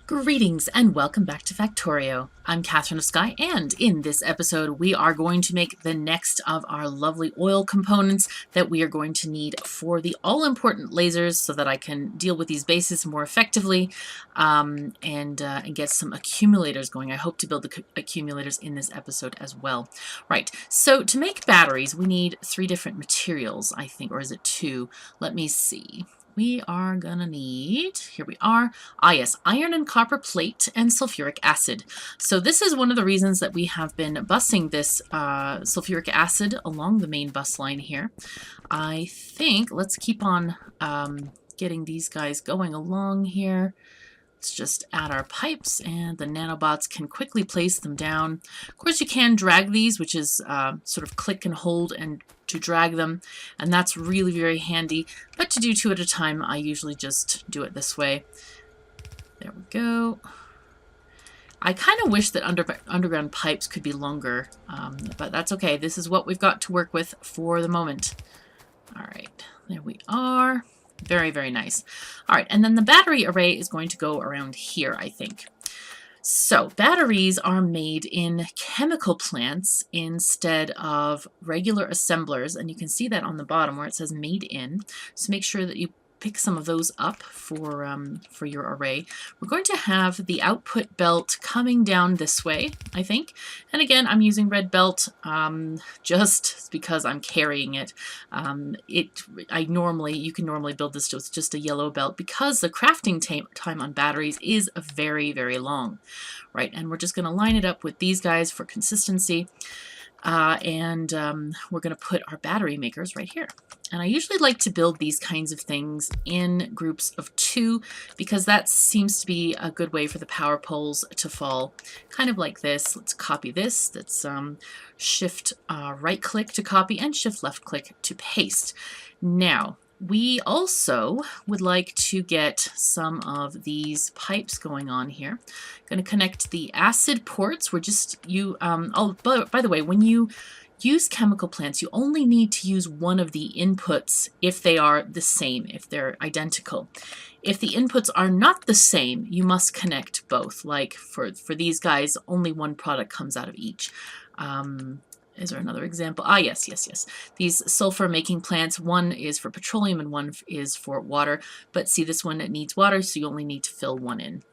Greetings and welcome back to Factorio. I'm KatherineOfSky, and in this episode we are going to make the next of our lovely oil components that we are going to need for the all-important lasers so that I can deal with these bases more effectively and get some accumulators going. I hope to build the accumulators in this episode as well. Right, so to make batteries we need 3 different materials, I think, or is it 2? Let me see. We are gonna need, here we are, yes, iron and copper plate and sulfuric acid. So this is one of the reasons that we have been busing this sulfuric acid along the main bus line here. I think, let's keep on getting these guys going along here. Let's just add our pipes and the nanobots can quickly place them down. Of course you can drag these, which is sort of click and hold and to drag them, and that's really very handy, but to do 2 at a time I usually just do it this way. There we go. I kind of wish that underground pipes could be longer, but that's okay. This is what we've got to work with for the moment. Alright, there we are. Very, very nice. Alright, and then the battery array is going to go around here, I think. So, batteries are made in chemical plants instead of regular assemblers, and you can see that on the bottom where it says made in. So make sure that you pick some of those up for your array. We're going to have the output belt coming down this way, I think. And again, I'm using red belt just because I'm carrying it. You can normally build this with just a yellow belt because the crafting time on batteries is very, very long, right? And we're just going to line it up with these guys for consistency. We're going to put our battery makers right here. And I usually like to build these kinds of things in groups of 2 because that seems to be a good way for the power poles to fall. Kind of like this. Let's copy this. That's shift right click to copy and shift left click to paste. Now, we also would like to get some of these pipes going on here. Going to connect the acid ports. We're just, by the way, when you use chemical plants, you only need to use one of the inputs if they are the same, if they're identical. If the inputs are not the same, you must connect both. Like for these guys, only one product comes out of each. Is there another example? Yes. These sulfur making plants, one is for petroleum and one is for water. But see, this one, it needs water, so you only need to fill one in.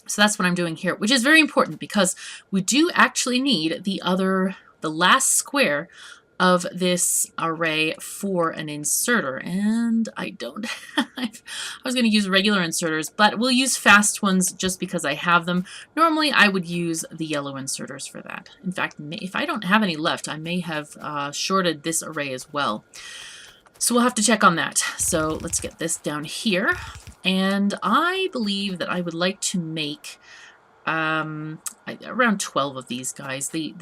So that's what I'm doing here, which is very important because we do actually need the last square of this array for an inserter, and I don't have, I was going to use regular inserters, but we'll use fast ones just because I have them. Normally I would use the yellow inserters for that. In fact, if I don't have any left, I may have shorted this array as well. So we'll have to check on that. So let's get this down here, and I believe that I would like to make around 12 of these guys. The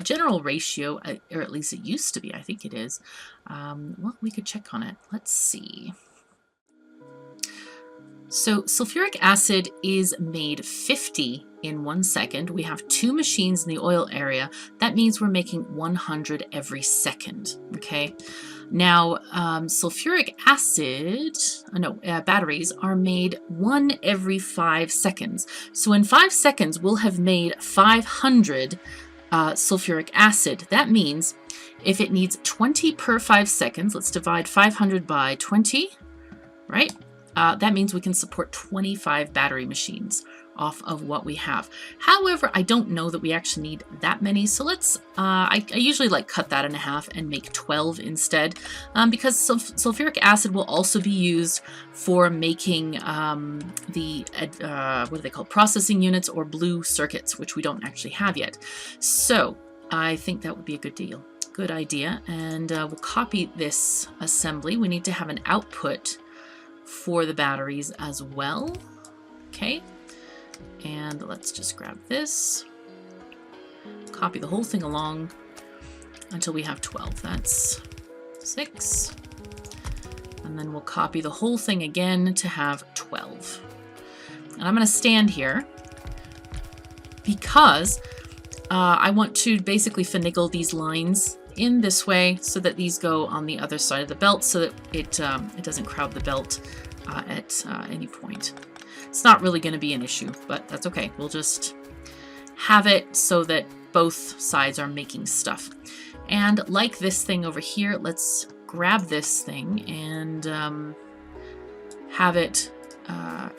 general ratio, or at least it used to be, I think it is. Well, we could check on it. Let's see. So sulfuric acid is made 50 in 1 second. We have 2 machines in the oil area. That means we're making 100 every second, okay? Now, sulfuric acid, batteries are made 1 every 5 seconds. So in 5 seconds, we'll have made 500 sulfuric acid. That means if it needs 20 per 5 seconds, let's divide 500 by 20, right? That means we can support 25 battery machines off of what we have. However, I don't know that we actually need that many, so let's, I usually like cut that in half and make 12 instead, because sulfuric acid will also be used for making what are they called, processing units or blue circuits, which we don't actually have yet. So I think that would be a good idea, and we'll copy this assembly. We need to have an output for the batteries as well. Okay. And let's just grab this, copy the whole thing along until we have 12. That's 6. And then we'll copy the whole thing again to have 12. And I'm going to stand here because I want to basically finagle these lines in this way so that these go on the other side of the belt so that it doesn't crowd the belt at any point. It's not really going to be an issue, but that's okay. We'll just have it so that both sides are making stuff. And like this thing over here, let's grab this thing and have it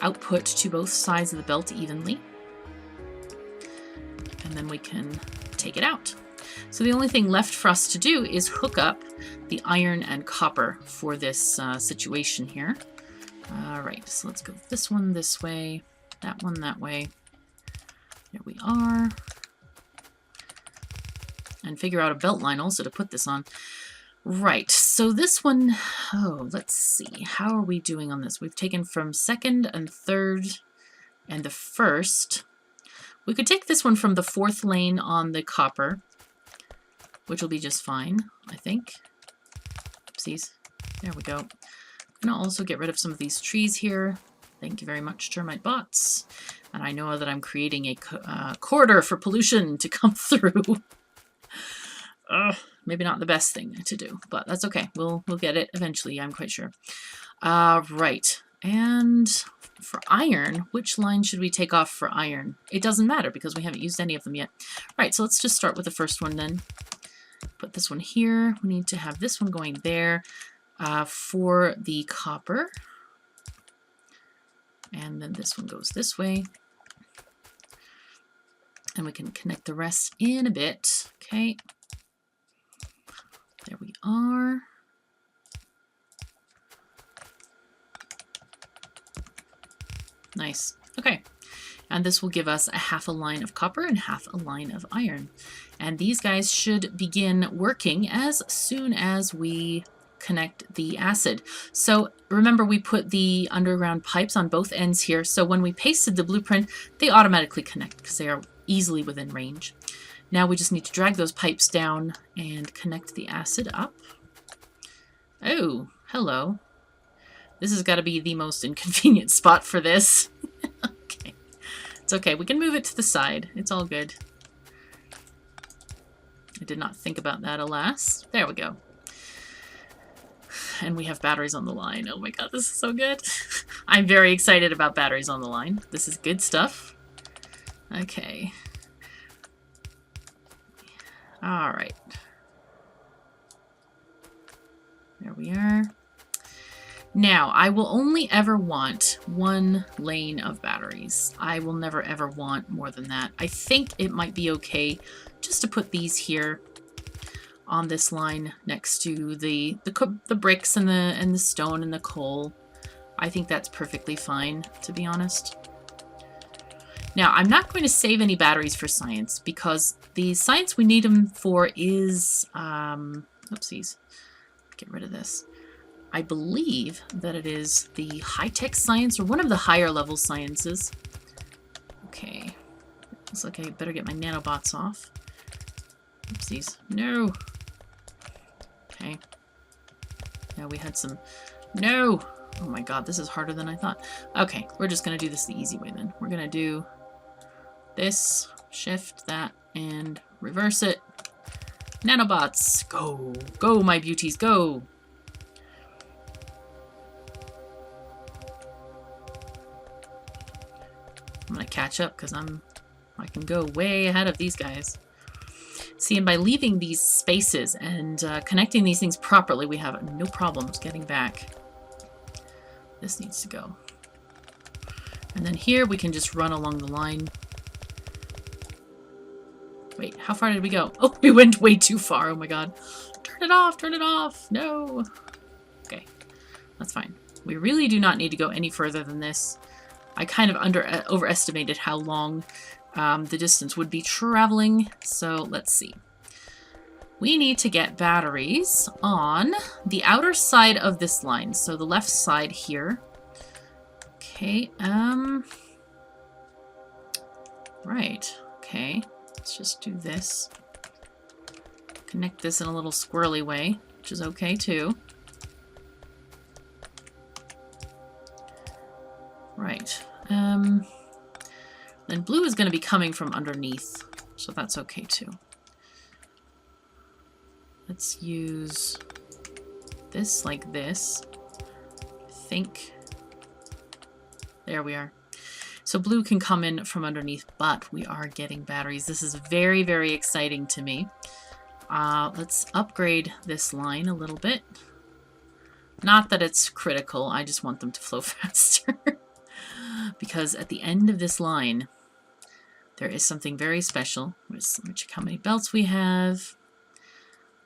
output to both sides of the belt evenly. And then we can take it out. So the only thing left for us to do is hook up the iron and copper for this situation here. All right, so let's go this one this way, that one that way. There we are. And figure out a belt line also to put this on. Right, so this one, oh, let's see. How are we doing on this? We've taken from second and third and the first. We could take this one from the fourth lane on the copper, which will be just fine, I think. Oopsies. There we go. I'm going to also get rid of some of these trees here. Thank you very much, termite bots. And I know that I'm creating a corridor for pollution to come through. Maybe not the best thing to do, but that's okay. We'll get it eventually, I'm quite sure. Right. And for iron, which line should we take off for iron? It doesn't matter because we haven't used any of them yet. Right, so let's just start with the first one then. Put this one here. We need to have this one going there for the copper. And then this one goes this way. And we can connect the rest in a bit. Okay. There we are. Nice. Okay. And this will give us a half a line of copper and half a line of iron. And these guys should begin working as soon as we connect the acid. So remember, we put the underground pipes on both ends here. So when we pasted the blueprint, they automatically connect because they are easily within range. Now we just need to drag those pipes down and connect the acid up. Oh, hello. This has got to be the most inconvenient spot for this. Okay. It's okay. We can move it to the side. It's all good. I did not think about that, alas. There we go. And we have batteries on the line. Oh my god, this is so good. I'm very excited about batteries on the line. This is good stuff. Okay. All right. There we are. Now, I will only ever want one lane of batteries. I will never ever want more than that. I think it might be okay just to put these here on this line next to the bricks and the stone and the coal. I think that's perfectly fine, to be honest. Now, I'm not going to save any batteries for science because the science we need them for is, oopsies, get rid of this. I believe that it is the high-tech science or one of the higher level sciences. Okay, looks like I better get my nanobots off. Oopsies, no. Okay. Now we had some, no. Oh my god, this is harder than I thought. Okay, we're just gonna do this the easy way then. We're gonna do this, shift that, and reverse it. Nanobots, go! Go, my beauties, go! I'm gonna catch up because I can go way ahead of these guys. See, and by leaving these spaces and connecting these things properly, we have no problems getting back. This needs to go. And then here we can just run along the line. Wait, how far did we go? Oh, we went way too far. Oh my god. Turn it off, turn it off. No. Okay, that's fine. We really do not need to go any further than this. I kind of overestimated how long the distance would be traveling. So let's see. We need to get batteries on the outer side of this line. So the left side here. Okay, right, okay. Let's just do this. Connect this in a little squirrely way, which is okay too. Right. Then blue is going to be coming from underneath, so that's okay too. Let's use this like this. I think. There we are. So blue can come in from underneath, but we are getting batteries. This is very, very exciting to me. Let's upgrade this line a little bit. Not that it's critical, I just want them to flow faster. Because at the end of this line, there is something very special. Let's check how many belts we have.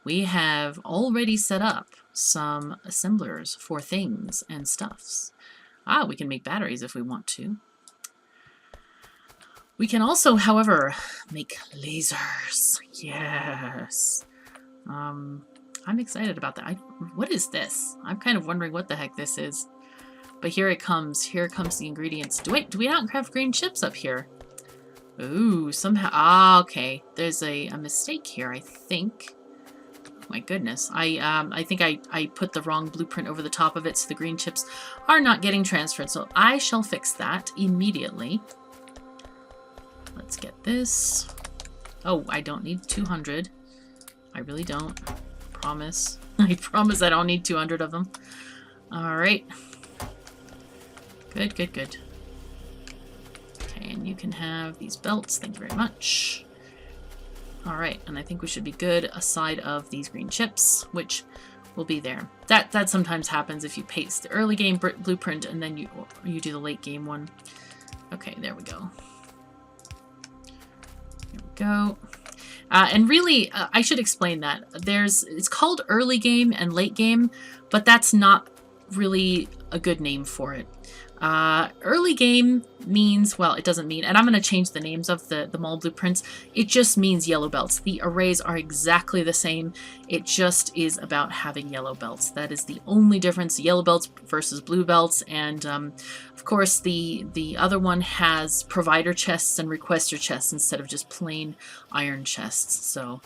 We have already set up some assemblers for things and stuffs. We can make batteries if we want to. We can also, however, make lasers. Yes. I'm excited about that. What is this? I'm kind of wondering what the heck this is. But here it comes. Here comes the ingredients. Do we not have green chips up here? Ooh, somehow. Okay. There's a mistake here, I think. Oh my goodness. I think I put the wrong blueprint over the top of it, so the green chips are not getting transferred. So I shall fix that immediately. Let's get this. Oh, I don't need 200. I really don't. Promise. I promise I don't need 200 of them. Alright. Good, good, good. Okay, and you can have these belts. Thank you very much. Alright, and I think we should be good aside of these green chips, which will be there. That sometimes happens if you paste the early game blueprint and then you do the late game one. Okay, there we go. There we go. And really, I should explain that. It's called early game and late game, but that's not really a good name for it. Early game means, well, it doesn't mean, and I'm going to change the names of the mall blueprints. It just means yellow belts. The arrays are exactly the same. It just is about having yellow belts. That is the only difference, yellow belts versus blue belts. And of course, the other one has provider chests and requester chests instead of just plain iron chests. So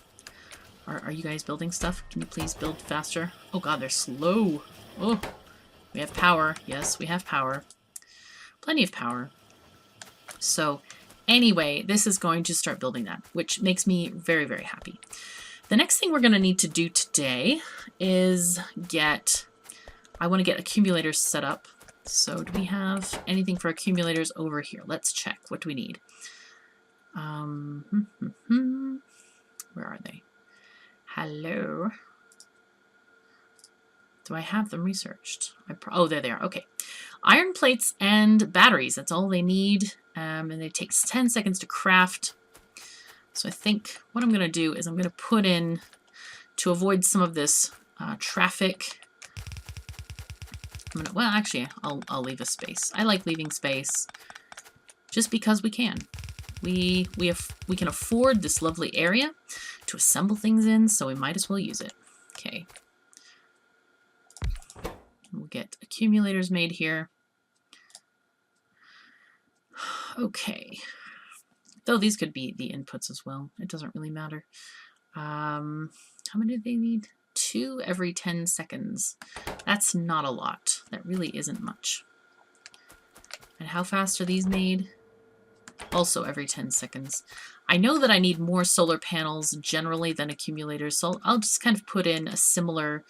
are you guys building stuff? Can you please build faster? Oh god, they're slow. Oh, we have power. Yes, we have power. Plenty of power. So anyway, this is going to start building that, which makes me very, very happy. The next thing we're going to need to do today is I want to get accumulators set up. So do we have anything for accumulators over here? Let's check. What do we need? Where are they? Hello. Do I have them researched? Oh, there they are. Okay. Iron plates and batteries. That's all they need. And it takes 10 seconds to craft. So I think what I'm going to do is I'm going to put in, to avoid some of this traffic. Well, actually, I'll leave a space. I like leaving space just because we can. We can afford this lovely area to assemble things in, so we might as well use it. Okay. We'll get accumulators made here. Okay. Though these could be the inputs as well. It doesn't really matter. How many do they need? 2 every 10 seconds. That's not a lot. That really isn't much. And how fast are these made? Also every 10 seconds. I know that I need more solar panels generally than accumulators, so I'll just kind of put in a similar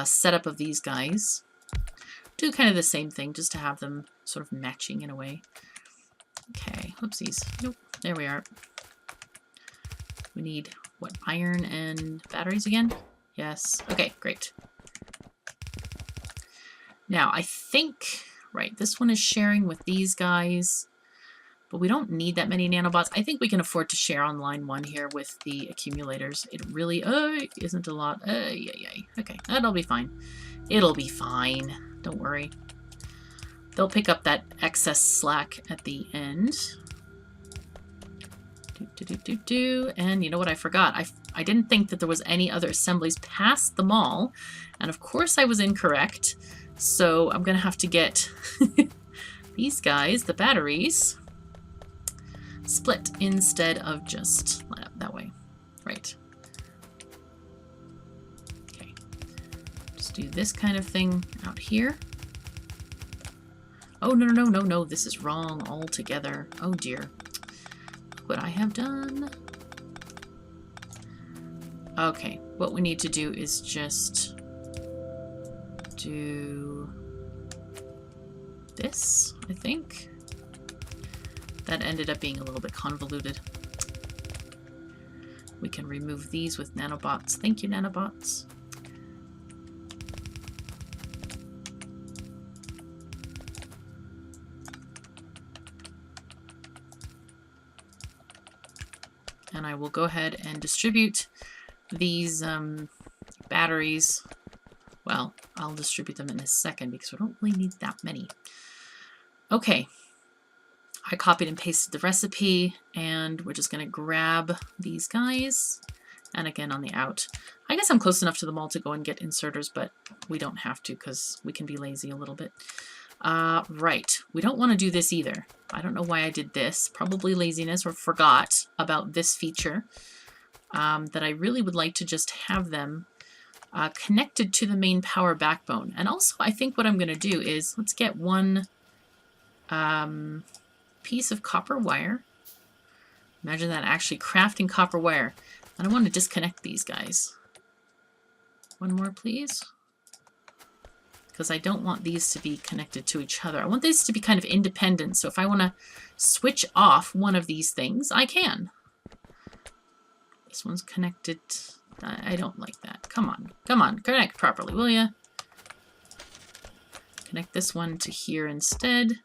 setup of these guys. Do kind of the same thing, just to have them sort of matching in a way. Okay, whoopsies. Nope, there we are. We need, what, iron and batteries again? Yes. Okay, great. Now, I think, right, this one is sharing with these guys, but we don't need that many nanobots. I think we can afford to share on line 1 here with the accumulators. It really isn't a lot. Okay, that'll be fine. It'll be fine. Don't worry. They'll pick up that excess slack at the end. And you know what I forgot? I didn't think that there was any other assemblies past the mall. And of course I was incorrect. So I'm going to have to get these guys, the batteries, split instead of just that way. Right. Okay. Just do this kind of thing out here. Oh, no. This is wrong altogether. Oh, dear. Look what I have done. Okay. What we need to do is just do this, I think. That ended up being a little bit convoluted. We can remove these with nanobots. Thank you, nanobots. And I will go ahead and distribute these batteries. Well, I'll distribute them in a second because we don't really need that many. Okay, I copied and pasted the recipe, and we're just going to grab these guys. And again on the out. I guess I'm close enough to the mall to go and get inserters, but we don't have to because we can be lazy a little bit. Right, we don't want to do this either. I don't know why I did this. Probably laziness or forgot about this feature. That I really would like to just have them connected to the main power backbone. And also I think what I'm going to do is, let's get one piece of copper wire. Imagine that, actually crafting copper wire. And I want to disconnect these guys. One more, please. Because I don't want these to be connected to each other. I want these to be kind of independent. So if I want to switch off one of these things, I can. This one's connected. I don't like that. Come on. Come on. Connect properly, will ya? Connect this one to here instead.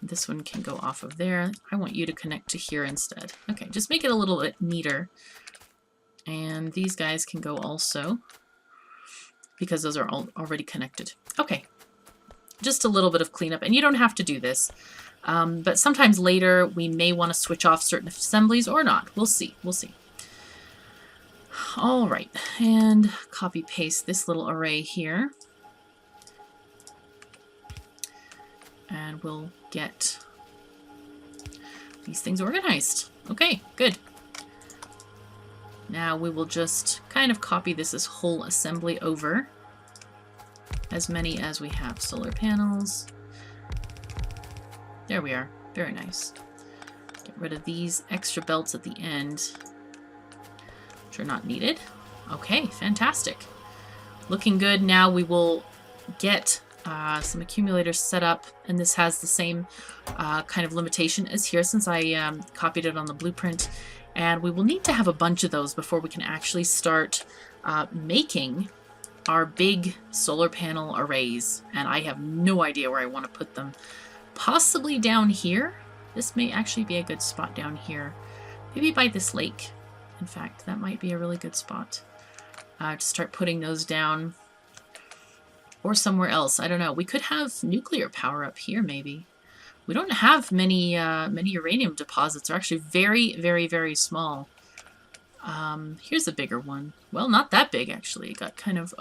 This one can go off of there. I want you to connect to here instead. Okay, just make it a little bit neater. And these guys can go also, because those are all already connected. Okay, just a little bit of cleanup. And you don't have to do this. But sometimes later we may want to switch off certain assemblies or not. We'll see. We'll see. All right, and copy paste this little array here. And we'll get these things organized. Okay, good. Now we will just kind of copy this whole assembly over. As many as we have. Solar panels. There we are. Very nice. Get rid of these extra belts at the end, which are not needed. Okay, fantastic. Looking good. Now we will get some accumulators set up, and this has the same kind of limitation as here since I copied it on the blueprint. And we will need to have a bunch of those before we can actually start making our big solar panel arrays. And I have no idea where I want to put them. Possibly down here. This may actually be a good spot down here. Maybe by this lake. In fact, that might be a really good spot to start putting those down. Or somewhere else. I don't know. We could have nuclear power up here, maybe. We don't have many uranium deposits. They're actually very, very, very small. Here's a bigger one. Well, not that big, actually. It got kind of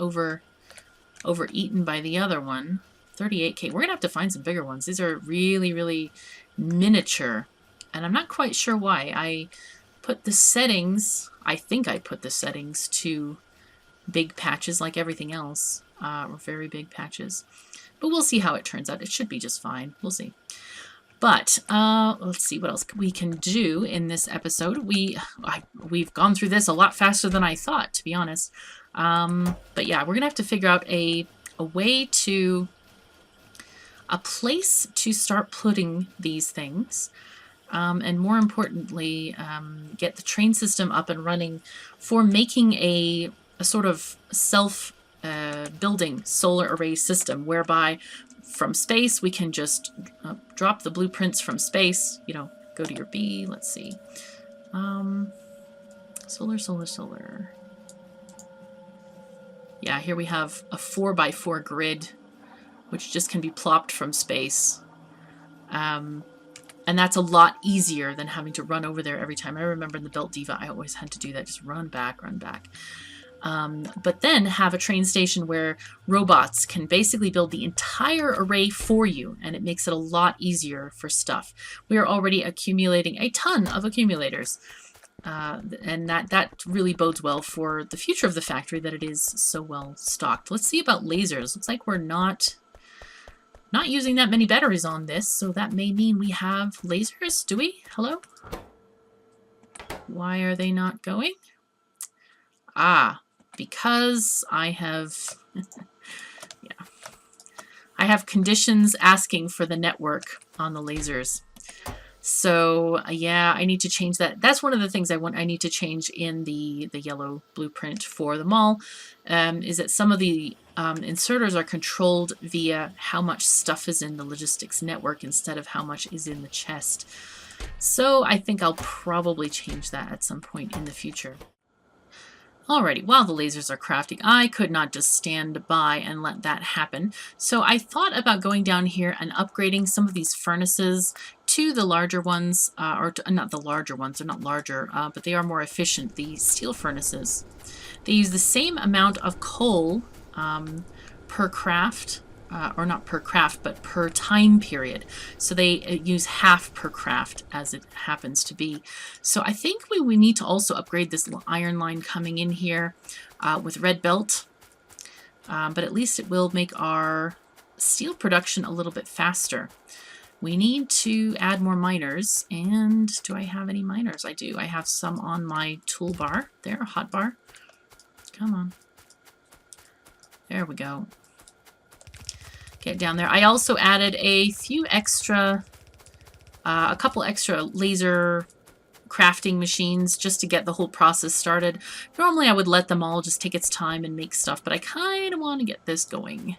overeaten by the other one. 38K. We're going to have to find some bigger ones. These are really, really miniature. And I'm not quite sure why. I put the settings, I think I put the settings to big patches like everything else. Or very big patches. But we'll see how it turns out. It should be just fine. We'll see. But let's see what else we can do in this episode. We've gone through this a lot faster than I thought, to be honest. But yeah, we're going to have to figure out a way to... a place to start putting these things. And more importantly, get the train system up and running for making a sort of self-building solar array system, whereby from space we can just drop the blueprints from space, you know, go to your B, let's see. Solar. Yeah, here we have a 4x4 grid, which just can be plopped from space. And that's a lot easier than having to run over there every time. I remember in the Belt Diva, I always had to do that. Just run back. But then have a train station where robots can basically build the entire array for you, and it makes it a lot easier for stuff. We are already accumulating a ton of accumulators. And that really bodes well for the future of the factory, that it is so well stocked. Let's see about lasers. Looks like we're not using that many batteries on this, so that may mean we have lasers. Do we? Hello? Why are they not going? because I have I have conditions asking for the network on the lasers. So yeah, I need to change that. That's one of the things I need to change in the yellow blueprint for the mall, is that some of the inserters are controlled via how much stuff is in the logistics network instead of how much is in the chest. So I think I'll probably change that at some point in the future. Alrighty, while the lasers are crafting, I could not just stand by and let that happen. So I thought about going down here and upgrading some of these furnaces to the larger ones, not the larger ones, they're not larger, but they are more efficient, the steel furnaces. They use the same amount of coal per craft, or not per craft, but per time period. So they use half per craft as it happens to be. So I think we need to also upgrade this little iron line coming in here with red belt. But at least it will make our steel production a little bit faster. We need to add more miners. And do I have any miners? I do. I have some on my toolbar there, hotbar. Come on. There we go. Get down there. I also added a couple extra laser crafting machines just to get the whole process started. Normally I would let them all just take its time and make stuff, but I kind of want to get this going.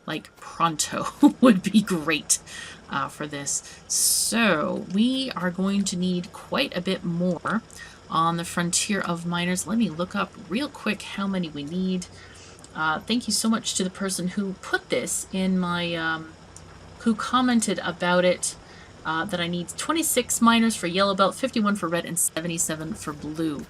Like pronto would be great for this. So we are going to need quite a bit more on the frontier of miners. Let me look up real quick how many we need. Thank you so much to the person who put this in my, who commented about it, that I need 26 miners for yellow belt, 51 for red, and 77 for blue.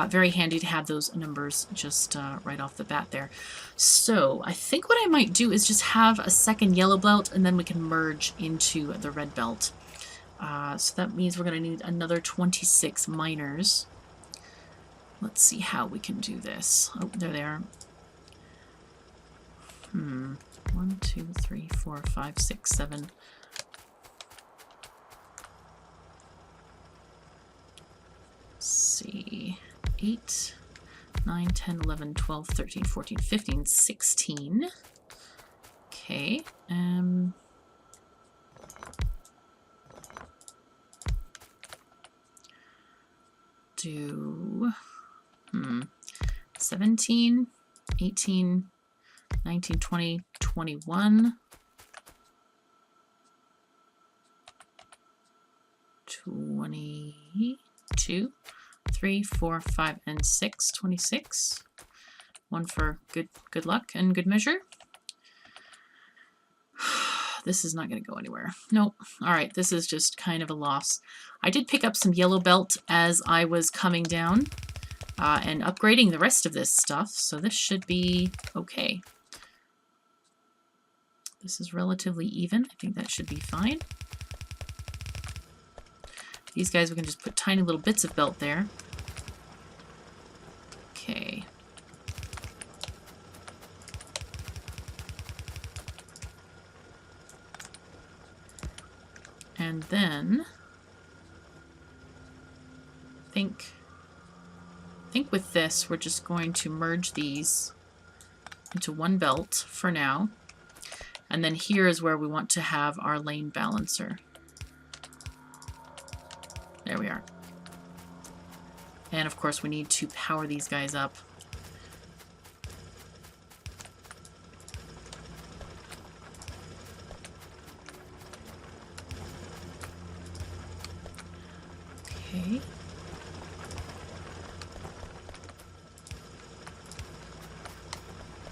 Very handy to have those numbers just right off the bat there. So I think what I might do is just have a second yellow belt, and then we can merge into the red belt. So that means we're going to need another 26 miners. Let's see how we can do this. Oh, there they are. 1, 2, 3, 4, 5, 6, 7. Let's see. 8, 9, 10, 11, 12, 13, 14, 15, 16. Okay. Do 17, 18, 19, 20, 21, 22, 3, 4, 5, and 6, 26. One for good luck and good measure. This is not going to go anywhere. Nope. All right, this is just kind of a loss. I did pick up some yellow belt as I was coming down and upgrading the rest of this stuff, so this should be okay. This is relatively even. I think that should be fine. These guys, we can just put tiny little bits of belt there. Okay. And then I think with this, we're just going to merge these into one belt for now. And then here is where we want to have our lane balancer. There we are. And of course we need to power these guys up. Okay.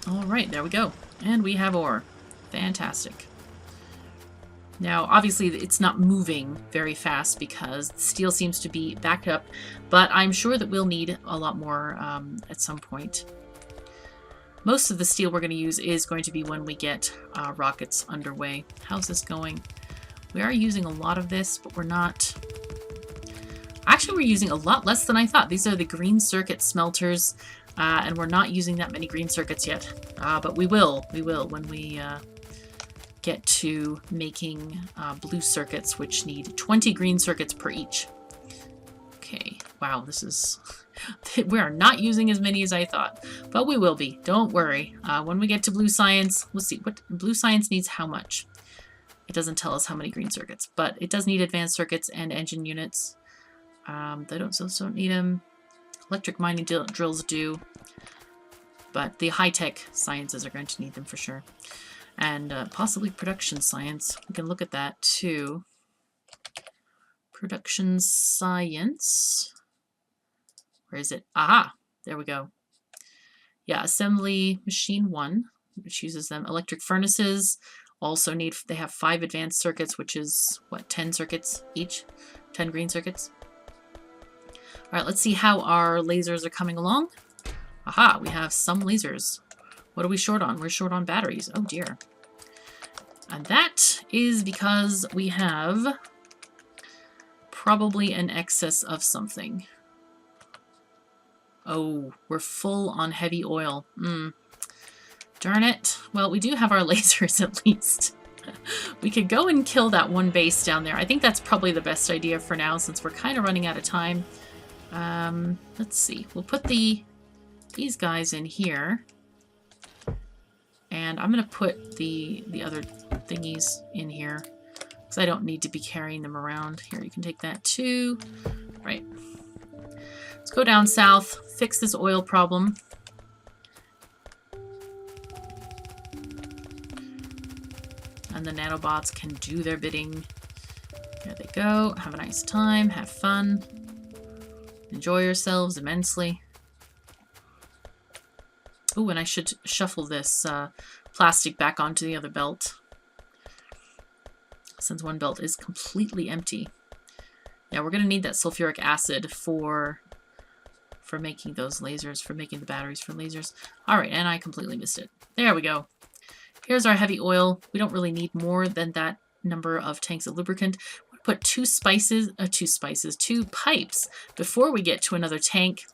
All right, there we go. And we have ore. Fantastic. Now, obviously, it's not moving very fast because the steel seems to be backed up, but I'm sure that we'll need a lot more at some point. Most of the steel we're going to use is going to be when we get rockets underway. How's this going? We are using a lot of this, but we're not... Actually, we're using a lot less than I thought. These are the green circuit smelters, and we're not using that many green circuits yet. But we will when we get to making blue circuits, which need 20 green circuits per each. Okay, Wow, this is... we are not using as many as I thought, but we will be. Don't worry. When we get to blue science, we'll see. What blue science needs how much? It doesn't tell us how many green circuits, but it does need advanced circuits and engine units. Those don't need them. Electric mining drills do, but the high-tech sciences are going to need them for sure. And possibly production science. We can look at that too. Production science. Where is it? Aha! There we go. Yeah, assembly machine 1, which uses them. Electric furnaces also need, they have 5 advanced circuits, which is, what, 10 circuits each? 10 green circuits. All right, let's see how our lasers are coming along. Aha, we have some lasers. What are we short on? We're short on batteries. Oh dear. And that is because we have probably an excess of something. Oh, we're full on heavy oil. Darn it. Well, we do have our lasers at least. We could go and kill that one base down there. I think that's probably the best idea for now since we're kind of running out of time. Let's see. We'll put these guys in here. And I'm going to put the other thingies in here because I don't need to be carrying them around. Here, you can take that too. Right. Let's go down south, fix this oil problem. And the nanobots can do their bidding. There they go. Have a nice time. Have fun. Enjoy yourselves immensely. Ooh, and I should shuffle this plastic back onto the other belt, since one belt is completely empty. Yeah, we're going to need that sulfuric acid for making those lasers, for making the batteries for lasers. All right, and I completely missed it. There we go. Here's our heavy oil. We don't really need more than that number of tanks of lubricant. We'll put two pipes before we get to another tank.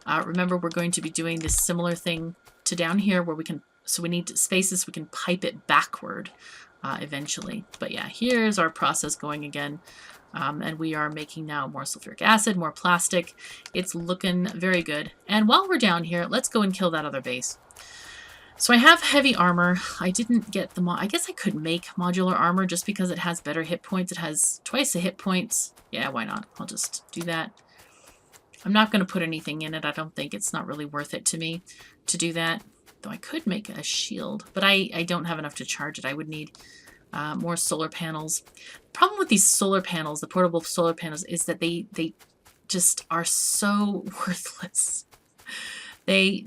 Remember, we're going to be doing this similar thing to down here where we can, so we need spaces we can pipe it backward eventually. But yeah, here's our process going again. And we are making now more sulfuric acid, more plastic. It's looking very good. And while we're down here, let's go and kill that other base. So I have heavy armor. I didn't get the I guess I could make modular armor just because it has better hit points. It has twice the hit points. Yeah, why not? I'll just do that. I'm not going to put anything in it. I don't think it's not really worth it to me to do that. Though I could make a shield, but I don't have enough to charge it. I would need more solar panels. The problem with these solar panels, the portable solar panels, is that they just are so worthless. They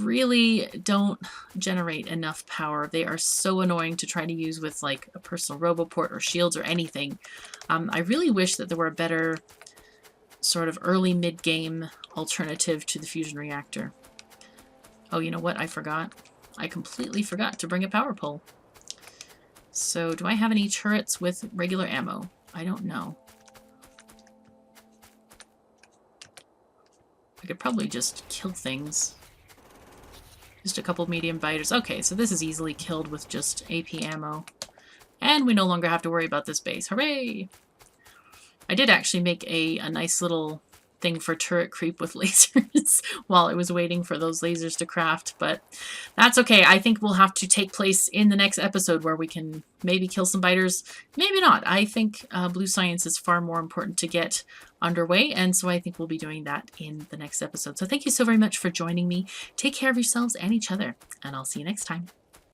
really don't generate enough power. They are so annoying to try to use with like a personal roboport or shields or anything. I really wish that there were a better sort of early mid-game alternative to the fusion reactor. Oh, you know what? I forgot. I completely forgot to bring a power pole. So do I have any turrets with regular ammo? I don't know. I could probably just kill things. Just a couple medium biters. Okay, so this is easily killed with just AP ammo. And we no longer have to worry about this base. Hooray! I did actually make a nice little thing for turret creep with lasers while I was waiting for those lasers to craft, but that's okay. I think we'll have to take place in the next episode where we can maybe kill some biters, maybe not. I think blue science is far more important to get underway, and so I think we'll be doing that in the next episode. So thank you so very much for joining me. Take care of yourselves and each other, and I'll see you next time.